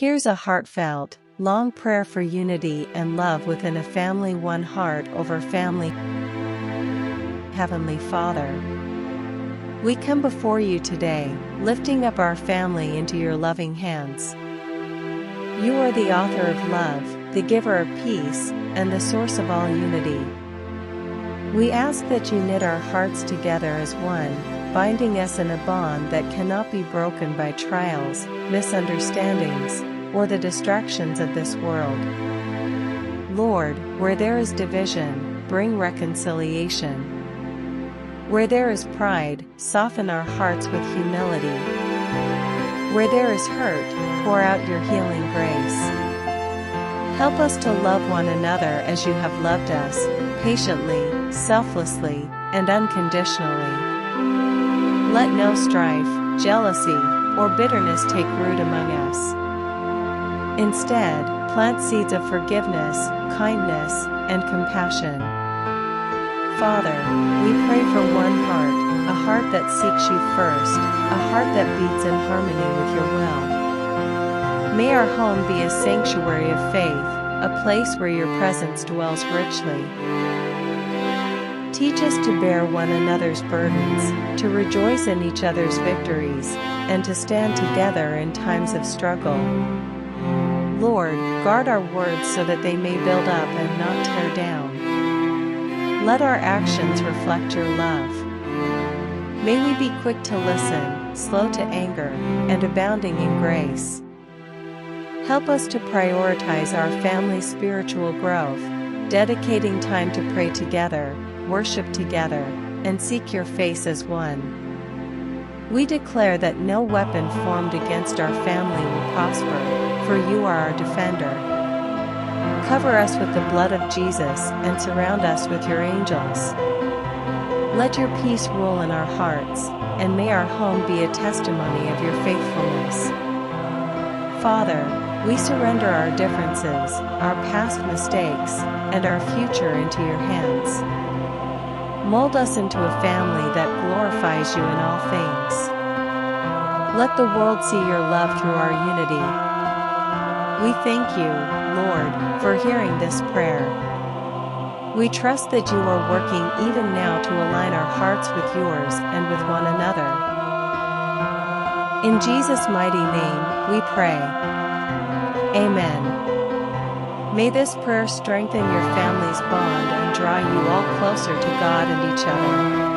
Here's a heartfelt, long prayer for unity and love within a family. One heart over family. Heavenly Father, we come before you today, lifting up our family into your loving hands. You are the author of love, the giver of peace, and the source of all unity. We ask that you knit our hearts together as one, binding us in a bond that cannot be broken by trials, misunderstandings, or the distractions of this world. Lord, where there is division, bring reconciliation. Where there is pride, soften our hearts with humility. Where there is hurt, pour out your healing grace. Help us to love one another as you have loved us, patiently, selflessly, and unconditionally. Let no strife, jealousy, or bitterness take root among us. Instead, plant seeds of forgiveness, kindness, and compassion. Father, we pray for one heart, a heart that seeks you first, a heart that beats in harmony with your will. May our home be a sanctuary of faith, a place where your presence dwells richly. Teach us to bear one another's burdens, to rejoice in each other's victories, and to stand together in times of struggle. Lord, guard our words so that they may build up and not tear down. Let our actions reflect your love. May we be quick to listen, slow to anger, and abounding in grace. Help us to prioritize our family's spiritual growth, dedicating time to pray together, worship together, and seek your face as one. We declare that no weapon formed against our family will prosper, for you are our defender. Cover us with the blood of Jesus and surround us with your angels. Let your peace rule in our hearts, and may our home be a testimony of your faithfulness. Father, we surrender our differences, our past mistakes, and our future into your hands. Mold us into a family that glorifies you in all things. Let the world see your love through our unity. We thank you, Lord, for hearing this prayer. We trust that you are working even now to align our hearts with yours and with one another. In Jesus' mighty name, we pray. Amen. May this prayer strengthen your family's bond and draw you all closer to God and each other.